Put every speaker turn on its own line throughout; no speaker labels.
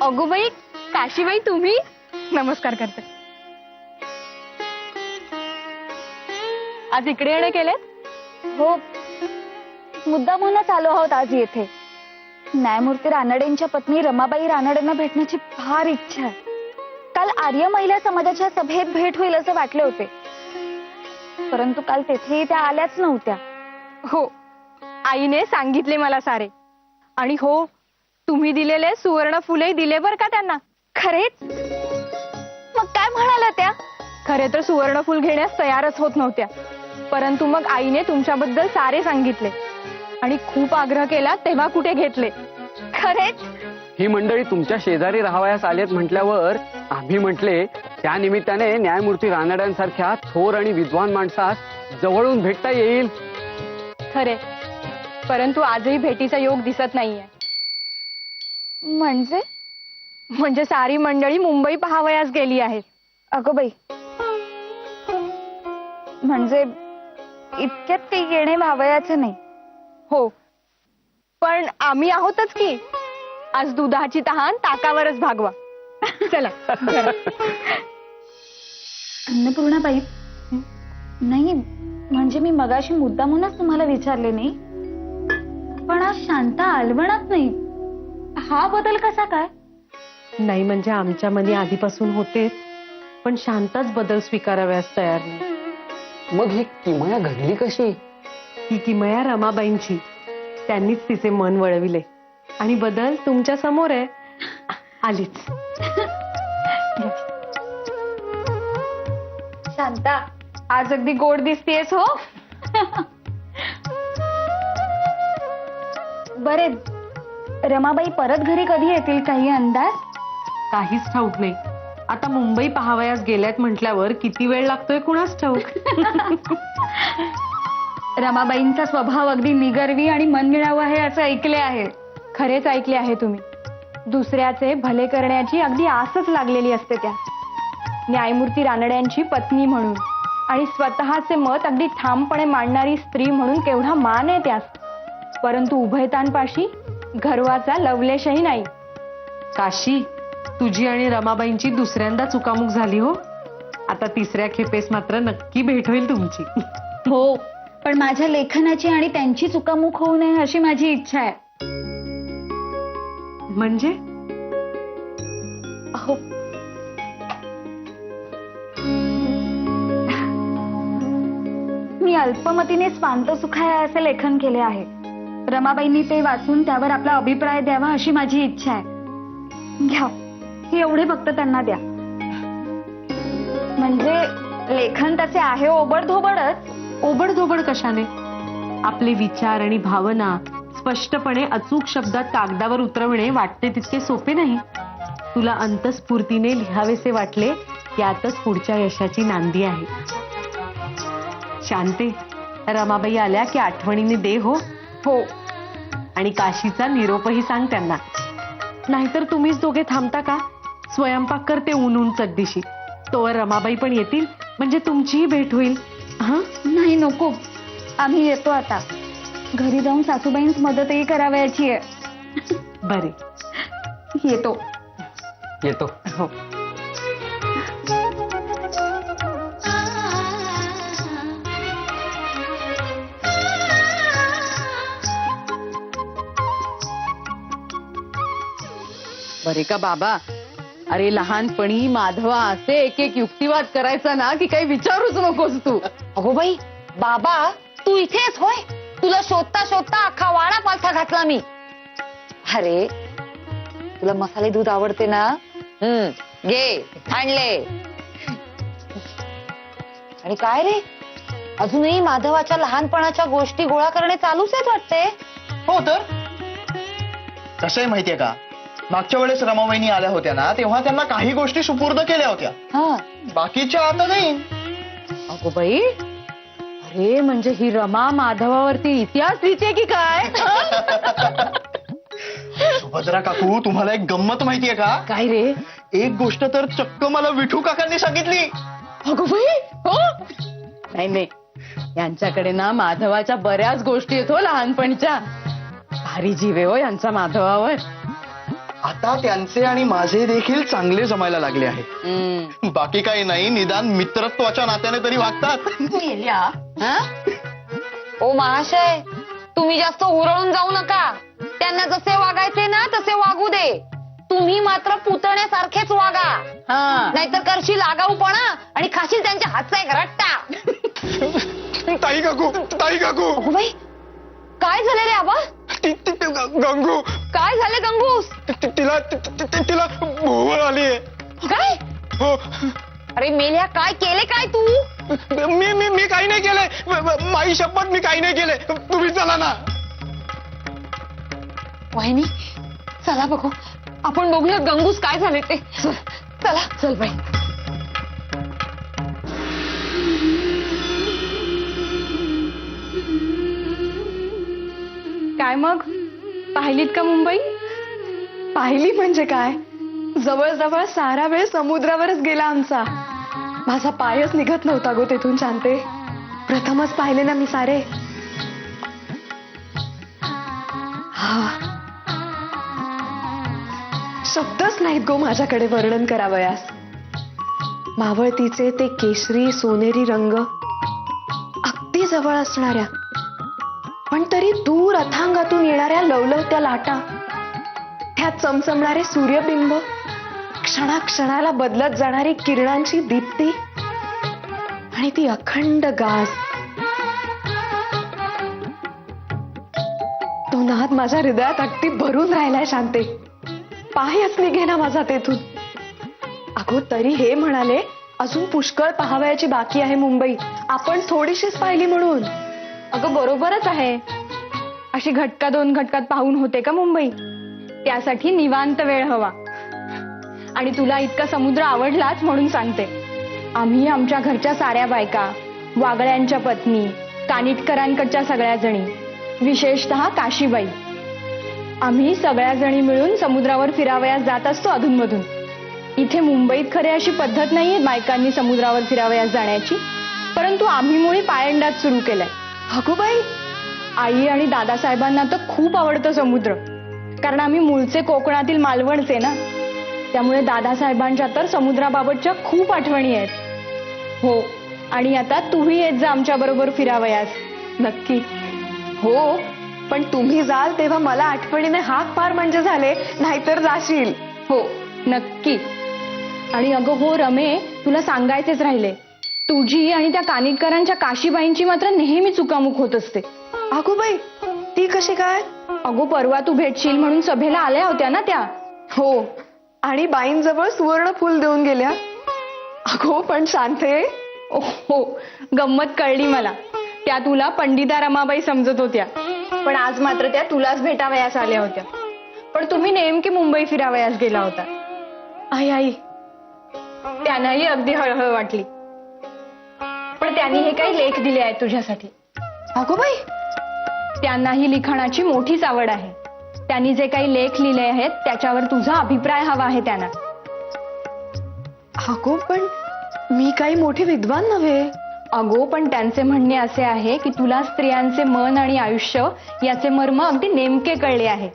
अगोबाई, काशीबाई तुम्ही? नमस्कार करते. आज इकडे येणे केलेत?
हो, मुद्दामूनच आलो आहोत आज येथे. न्यायमूर्ती रानडेंच्या पत्नी रमाबाई रानडेंना भेटण्याची फार इच्छा आहे. काल आर्य महिला समाजाच्या सभेत भेट होईल असे वाटले होते, परंतु काल तेथेही त्या आल्याच नव्हत्या.
हो, आईने सांगितले मला सारे. आणि हो, तुम्ही दिलेले सुवर्ण फुले दिले बर का त्यांना.
खरेच? मग काय म्हणाल्या त्या?
खरे तर सुवर्ण फुल घेण्यास तयारच होत नव्हत्या, परंतु मग आईने तुमच्याबद्दल सारे सांगितले आणि खूप आग्रह केला तेव्हा कुठे घेतले.
खरेच?
ही मंडळी तुमच्या शेजारी राहावयास आलेत म्हटल्यावर आम्ही म्हटले त्या निमित्ताने न्यायमूर्ती रानड्यांसारख्या थोर आणि विद्वान माणसास जवळून भेटता येईल.
खरे, परंतु आजही भेटीचा योग दिसत नाहीये. म्हणजे सारी मंडळी मुंबई पाहावयास गेली आहे.
अगो बाई, म्हणजे इतक्यात काही येणे व्हावयाचे नाही.
हो, पण आम्ही आहोतच की. आज दुधाची तहान ताकावरच भागवा. चला.
अन्नपूर्णाबाई, नाही म्हणजे मी मगाशी मुद्दामूनच तुम्हाला विचारले नाही, पण आज शांता अलवणात नाही. हा बदल कसा काय?
नाही म्हणजे आमच्या मनी आधीपासून होते, पण शांताच बदल स्वीकाराव्यास तयार नाही.
मग ही किमया घडली कशी?
ही किमया रमाबाईंची. त्यांनीच तिचे मन वळविले आणि बदल तुमच्या समोर आहे. आलीच.
शांता,
आज अगदी गोड दिसतेस हो.
बरे, रमाबाई परत घरी कधी येतील, काही अंदाज?
काहीच ठाऊक नाही. आता मुंबई पाहावयास गेल्यात म्हटल्यावर किती वेळ लागतोय कुणाच ठाऊक.
रमाबाईंचा स्वभाव अगदी निगर्वी आणि मनमिळावू आहे असं ऐकले आहे.
खरेच ऐकले आहे तुम्ही. दुसऱ्याचे भले करण्याची अगदी आसच लागलेली असते त्या. न्यायमूर्ती रानड्यांची पत्नी म्हणून आणि स्वतःचे मत अगदी ठामपणे मांडणारी स्त्री म्हणून केवढा मान आहे त्यास. परंतु उभयतांपाशी गर्वाचा लवलेशही नाही.
काशी, तुझी आणि रमाबाईंची दुसऱ्यांदा चुकामुक झाली हो. आता तिसऱ्या खेपेस मात्र नक्की भेट होईल तुमची.
हो, पण माझ्या लेखनाची आणि त्यांची चुकामुक होऊ नये अशी माझी इच्छा आहे.
म्हणजे?
अहो, मी अल्पमतीने स्वांत सुखाय असे लेखन केले आहे. रमाबाईंनी ते वाचून त्यावर आपला अभिप्राय द्यावा अशी माझी इच्छा आहे. घ्या, हे एवढे फक्त त्यांना द्या. म्हणजे लेखन त्याचे आहे ओबडधोबडच.
ओबडधोबड कशाने? आपले विचार आणि भावना स्पष्टपणे अचूक शब्दात कागदावर उतरवणे वाटते तितके सोपे नाही. तुला अंतस्फूर्तीने लिहावेसे वाटले, यातच पुढच्या यशाची नांदी आहे. शांते, रमाबाई आल्या की आठवणीने दे हो.
हो,
आणि काशीचा निरोपही सांग त्यांना. नाहीतर तुम्हीच दोघे थांबता का? स्वयंपाक करते ऊन चड्डीशी. तोवर रमाबाई पण येतील, म्हणजे तुमचीही भेट होईल. हा,
नाही, नको. आम्ही येतो आता. घरी जाऊन सासूबाईंच मदतही करावयाची आहे.
बरे,
येतो.
येतो.
हो.
बरे का बाबा, अरे लहानपणी माधवा असे एक एक युक्तिवाद करायचा ना की काही विचारूच नकोस तू.
अगो बाई, बाबा तू इथेच होय? तुला शोधता शोधता अख्खा वाडा पालथा घातला मी. अरे, तुला मसाले दूध आवडते ना? घे, आणले. आणि काय रे, अजूनही माधवाच्या लहानपणाच्या गोष्टी गोळा करणे चालूच आहेत वाटते.
हो तर कसं आहे माहितीये का, मागच्या वेळेस रमाबाईंनी आल्या होत्या ना, तेव्हा त्यांना काही गोष्टी सुपूर्द केल्या होत्या.
हा,
बाकीच्या आता नाही.
अगो बाई, अरे म्हणजे ही रमा माधवावरती इतिहास लिहिते की काय?
सुभद्रा काकू, तुम्हाला एक गंमत माहितीये का?
काय रे?
एक गोष्ट तर चक्क मला विठू काकांनी सांगितली.
अगो बाई, हो? नाही नाही, यांच्याकडे ना माधवाच्या बऱ्याच गोष्टी आहेत हो लहानपणीच्या. भारी जीव आहे हो यांचा माधवावर.
आता त्यांचे आणि माझे देखील चांगले जमायला लागले आहे. बाकी काही नाही, निदान मित्रत्वाच्या नात्याने तरी वागतात.
ओ महाशय, तुम्ही जास्त हुरळून जाऊ नका. त्यांना जसे वागायचे ना तसे वागू दे. तुम्ही मात्र पुतण्यासारखेच वागा, नाहीतर करशील आगाऊपणा आणि खाशील त्यांच्या हातचा एक रट्टा.
ताई काकू, ताई काकू,
अगो बाई, काय झालं रे आबा?
गंगू,
काय झालं गंगूस?
तिला भोवळ आली.
काय?
हो.
अरे मेल्या, काय केले काय तू?
मी काही नाही केलंय. माई शपथ, मी काही नाही केलंय. तुम्ही चला ना.
वाहिनी, चला बघू, आपण बघूया गंगूस काय झाले ते. चला चल बाई.
काय मग, पाहिलीत का मुंबई? पाहिली म्हणजे काय, जवळजवळ सारा वेळ समुद्रावरच गेला आमचा. माझा पायच निघत नव्हता गो तेथून शांते. प्रथमच पाहिले ना मी सारे. हा, शब्दच नाहीत गो माझ्याकडे वर्णन करावयास. मावळतीचे ते केशरी सोनेरी रंग, अगदी जवळ असणाऱ्या पण तरी दूर अथांगातून येणाऱ्या लवलवत्या लाटा, त्यात चमचमणारे सूर्यबिंब, क्षणाक्षणाला बदलत जाणारी किरणांची दीप्ती आणि ती अखंड गाज. तो नाद माझ्या हृदयात अगदी भरून राहिलाय शांते. पायच निघेना माझा तेथून. अगो तरी हे म्हणाले, अजून पुष्कळ पाहावयाची बाकी आहे मुंबई. आपण थोडीशीच पाहिली म्हणून. अगं बरोबरच आहे. अशी घटका दोन घटकात पाहून होते का मुंबई? त्यासाठी निवांत वेळ हवा. आणि तुला इतका समुद्र आवडलाच म्हणून सांगते, आम्ही आमच्या घरच्या साऱ्या बायका, वागळ्यांच्या पत्नी, कानिटकरांकडच्या सगळ्या जणी, विशेषतः काशीबाई, आम्ही सगळ्या जणी मिळून समुद्रावर फिरावयास जात असतो अधूनमधून. इथे मुंबईत खरे अशी पद्धत नाहीये बायकांनी समुद्रावर फिरावयास जाण्याची, परंतु आम्ही मुळी पायंडात सुरू केलंय. अगोबाई, आई आणि दादासाहेबांना तर खूप आवडतं समुद्र, कारण आम्ही मूळचे कोकणातील मालवणचे ना. त्यामुळे दादासाहेबांच्या तर समुद्राबाबतच्या खूप आठवणी आहेत. हो, आणि आता तूही येत जा आमच्या बरोबर फिरावयास. नक्की. हो, पण तुम्ही जाल तेव्हा मला आठवणीने हाक पार म्हणजे झाले, नाहीतर जाशील. हो नक्की. आणि अगं हो रमे, तुला सांगायचेच राहिले, तुझी आणि त्या कानिटकरांच्या काशीबाईंची मात्र नेहमी चुकामुक होत असते. अगो बाई, ती कशी काय? अगो परवा तू भेटशील म्हणून सभेला आल्या होत्या ना त्या. हो, आणि बाईंजवळ सुवर्ण फूल देऊन गेल्या. अगो पण शांते, हो गंमत कळली मला. त्या तुला पंडिता रमाबाई समजत होत्या, पण आज मात्र त्या तुलाच भेटावयास आल्या होत्या. पण तुम्ही नेमकी मुंबई फिरावयास गेला होता. आई आई, त्यांनाही अगदी हळहळ वाटली. पण त्यांनी हे काही लेख दिले आहेत तुझ्यासाठी. अगो बाई, त्यांनाही लिखाणाची मोठीच आवड आहे. त्यांनी जे काही लेख लिहिले आहेत त्याच्यावर तुझा अभिप्राय हवा आहे त्यांना. अगो पण मी काही मोठी विद्वान नव्हे. अगो पण त्यांचे म्हणणे असे आहे की तुला स्त्रियांचे मन आणि आयुष्य याचे मर्म अगदी नेमके कळले आहे.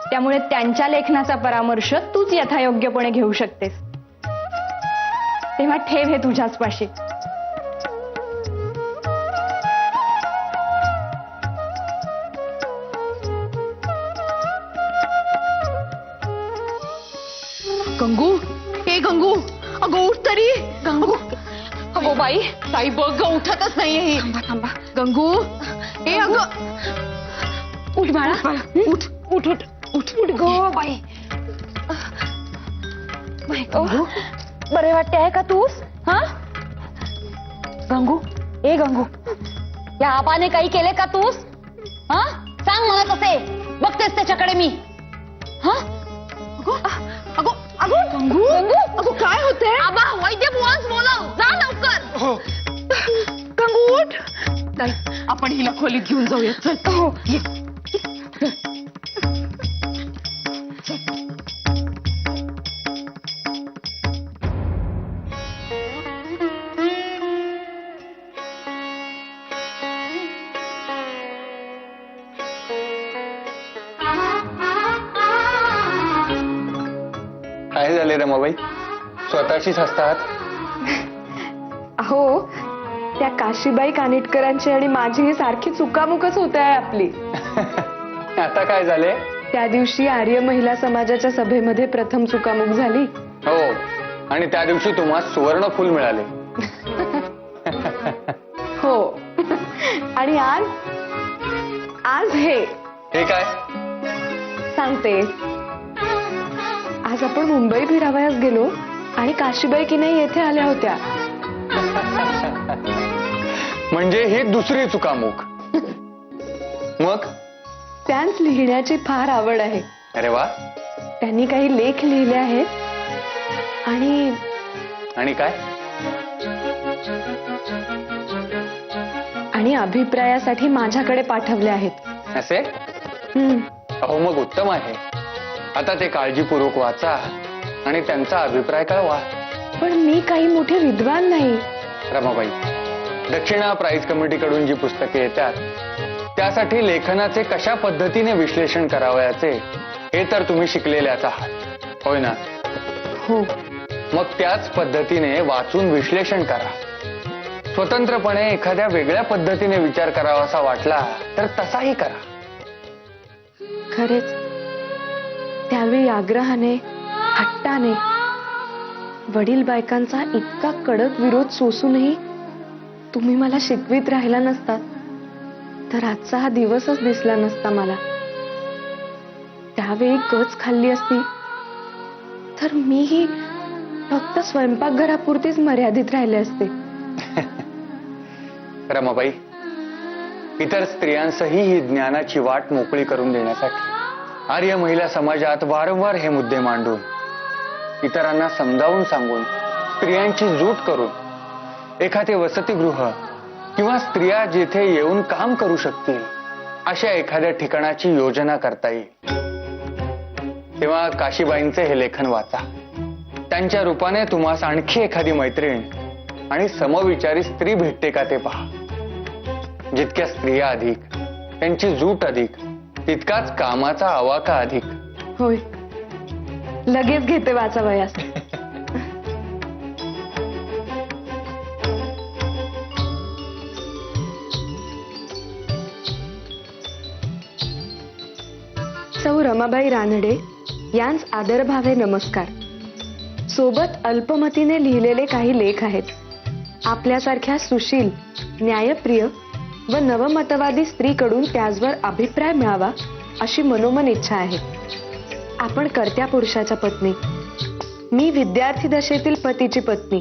त्यामुळे त्यांच्या लेखनाचा परामर्श तूच यथायोग्यपणे घेऊ शकतेस. तेव्हा ठेव हे तुझ्याच पाशी.
गंगू, ए गंगू, अगं उठ तरी. गंगू,
अगो बाई,
ताई बघ ग, उठतच नाहीये ही.
थांबा.
गंगू, ए अगं, उठ बाळा, उठ उठ उठ उठ उठ
गो बाई. गंगू, बरे वाटते आहे का तूस? हा गंगू, ए गंगू, या आबाने काही केले का तूस? हा सांग मला तसे. बघतेस त्याच्याकडे मी. हा
अगो अगो गंगू, अगो काय होते?
आबा, वैद्य बुवांस बोलाव, जा लवकर.
हो.
गंगू उठ. ताई, आपण हिला खोलीत घेऊन जाऊया. चल.
हो.
ये.
काय झाले रमाबाई? स्वतःशीच हसतात.
अहो, त्या काशीबाई कानिटकरांची आणि माझी सारखी चुकामुकच होत आहे आपली.
आता काय झाले?
त्या दिवशी आर्य महिला समाजाच्या सभेमध्ये प्रथम चुकामुक झाली.
हो, आणि त्या दिवशी तुम्हाला सुवर्ण फुल मिळाले.
हो, आणि आज आज हे
काय
सांगते. आज आपण मुंबई फिरावयास गेलो आणि काशीबाई की नाही येथे आल्या होत्या.
म्हणजे ही दुसरी चुकामुक. मग
त्यांस लिहिण्याची फार आवड आहे.
अरे वा.
त्यांनी काही लेख लिहिले आहेत आणि
आणि काय?
आणि अभिप्रायासाठी माझ्याकडे पाठवले आहेत.
असे? अहो, मग उत्तम आहे. आता ते काळजीपूर्वक वाचा आणि त्यांचा अभिप्राय कळवा.
पण मी काही मोठे विद्वान नाही.
रमाबाई, दक्षिणा प्राईज कमिटीकडून जी पुस्तके येतात त्यासाठी लेखनाचे कशा पद्धतीने विश्लेषण करावयाचे हे तर तुम्ही शिकलेल्याच आहात, होय ना?
हो.
मग त्याच पद्धतीने वाचून विश्लेषण करा. स्वतंत्रपणे एखाद्या वेगळ्या पद्धतीने विचार करावासा वाटला तर तसाही करा.
खरेच त्यावेळी आग्रहाने, हट्टाने वडील बायकांचा इतका कडक विरोध सोसूनही तुम्ही मला शिकवीत राहिला नसतात तर आजचा हा दिवसच दिसला नसता मला. त्यावेळी कच खाल्ली असती तर मीही फक्त स्वयंपाकघरापुरतीच मर्यादित राहिले असते.
रमाबाई, इतर स्त्रियांसही ही ज्ञानाची वाट मोकळी करून देण्यासाठी आर्य महिला समाजात वारंवार हे मुद्दे मांडून इतरांना समजावून सांगून स्त्रियांची जूट करून एखादे वसतिगृह किंवा स्त्रिया जिथे येऊन काम करू शकतील अशा एखाद्या ठिकाणाची योजना करता येईल. तेव्हा काशीबाईंचे हे लेखन वाचा. त्यांच्या रूपाने तुम्हास आणखी एखादी मैत्रीण आणि समविचारी स्त्री भेटते का ते पहा. जितक्या स्त्रिया अधिक, त्यांची जूट अधिक, तितकाच कामाचा आवाका अधिक.
होय, लगेच घेते वाचावयास. सौ रमाबाई रानडे यांस आदरभावे नमस्कार. सोबत अल्पमतीने लिहिलेले काही लेख आहेत. आपल्यासारख्या सुशील, न्यायप्रिय व नवमतवादी स्त्रीकडून त्याचवर अभिप्राय मिळावा अशी मनोमन इच्छा आहे. आपण कर्त्या पुरुषाच्या पत्नी, मी विद्यार्थी दशेतील पतीची पत्नी.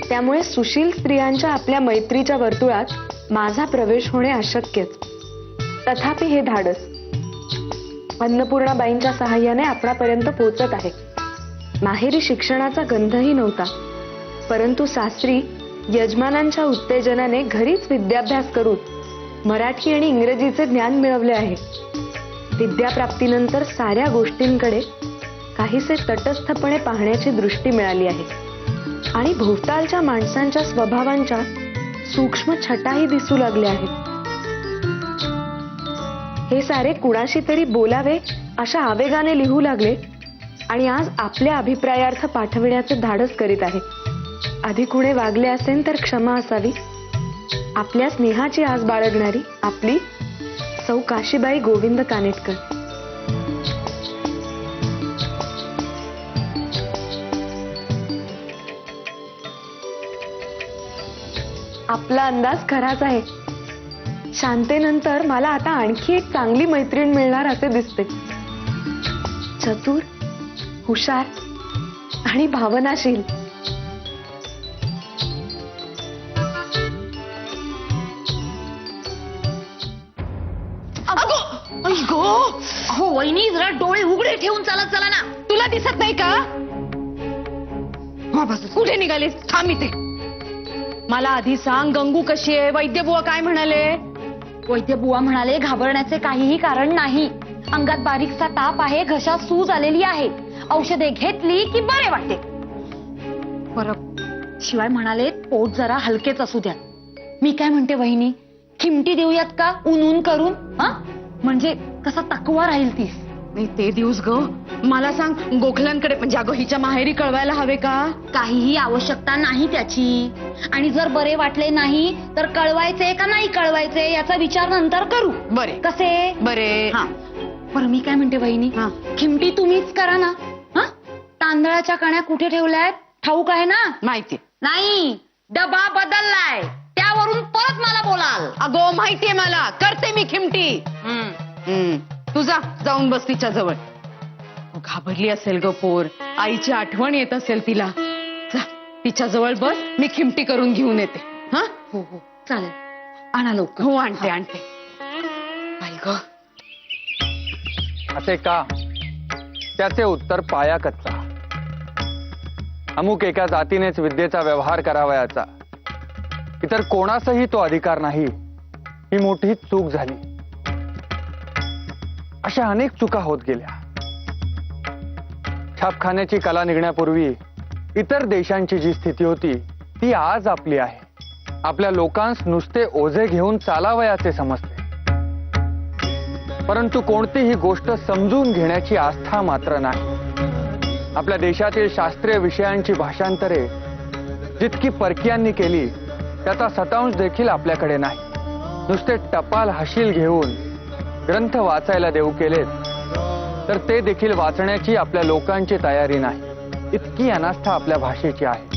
त्यामुळे सुशील स्त्रियांच्या आपल्या मैत्रीच्या वर्तुळात माझा प्रवेश होणे अशक्यच. तथापि हे धाडस अन्नपूर्णाबाईंच्या सहाय्याने आपणापर्यंत पोहोचत आहे. माहेरी शिक्षणाचा गंधही नव्हता, परंतु सासरी यजमानांच्या उत्तेजनाने घरीच विद्याभ्यास करून मराठी आणि इंग्रजीचे ज्ञान मिळवले आहे. विद्याप्राप्तीनंतर साऱ्या गोष्टींकडे काहीसे तटस्थपणे पाहण्याची दृष्टी मिळाली आहे आणि भोवतालच्या माणसांच्या स्वभावांच्या सूक्ष्म छटाही दिसू लागल्या आहेत. हे सारे कुणाशी तरी बोलावे अशा आवेगाने लिहू लागले आणि आज आपल्या अभिप्रायार्थ पाठविण्याचे धाडस करीत आहे. आधी कुणे वागले असेल तर क्षमा असावी. आपल्या स्नेहाची आस बाळगणारी आपली सौ काशीबाई गोविंद कानिटकर. आपला अंदाज खराच आहे. शांतेनंतर मला आता आणखी एक चांगली मैत्रीण मिळणार असे दिसते. चतुर, हुशार आणि भावनाशील.
हो वहिनी, जरा डोळे उघडे ठेवून चालत चला ना.
तुला दिसत नाही का? कुठे निघालीस? थांब इथे. मला आधी सांग, गंगू कशी आहे? वैद्यबुवा काय म्हणाले?
वैद्यबुवा म्हणाले घाबरण्याचे काहीही कारण नाही. अंगात बारीकसा ताप आहे, घशात सूज आलेली आहे. औषधे घेतली की बरे वाटते. बरं, शिवाय म्हणाले पोट जरा हलकेच असू द्या. मी काय म्हणते वहिनी, खिमटी देऊयात का ऊन करून? हा, म्हणजे कसा तकवा राहील तीस.
नाही ते दिवस ग मला सांग गोखल्यांकडे म्हणजे अगं हिच्या माहेरी कळवायला हवे का?
काहीही आवश्यकता नाही त्याची. आणि जर बरे वाटले नाही तर कळवायचे का नाही कळवायचे याचा विचार नंतर करू.
बरे
कसे?
बरे.
हा बरं मी काय म्हणते वहिनी,
हा.
खिमटी तुम्हीच करा ना. हा तांदळाच्या कण्या कुठे ठेवल्यात ठाऊक आहे ना?
माहिती.
नाही, डबा बदललाय, त्यावरून परत मला बोलाल.
अगो माहितीये मला, करते मी खिमटी. तू जा, जाऊन बस तिच्या जवळ. घाबरली असेल ग पोर, आईची आठवण येत असेल तिला. जा तिच्या जवळ बस, मी खिमटी करून घेऊन येते. हा
हो हो चालेल, आणा लवकर.
हो आणते आणते.
बाई ग,
असे का? त्याचे उत्तर पाया कच्चा. अमुक एका जातीनेच विद्येचा व्यवहार करावयाचा, इतर कोणासही तो अधिकार नाही, ही मोठी चूक झाली. अशा अनेक चुका होत गेल्या. छापखान्याची कला निघण्यापूर्वी इतर देशांची जी स्थिती होती ती आज आपली आहे. आपल्या लोकांस नुसते ओझे घेऊन चालावयाचे समजते, परंतु कोणतीही गोष्ट समजून घेण्याची आस्था मात्र नाही. आपल्या देशातील शास्त्रीय विषयांची भाषांतरे जितकी परकीयांनी केली त्याचा शतांश देखील आपल्याकडे नाही. नुसते टपाल हशील घेऊन ग्रंथ वाचायला देऊ केलेत तर ते देखील वाचण्याची आपल्या लोकांची तयारी नाही. इतकी अनास्था आपल्या भाषेची आहे.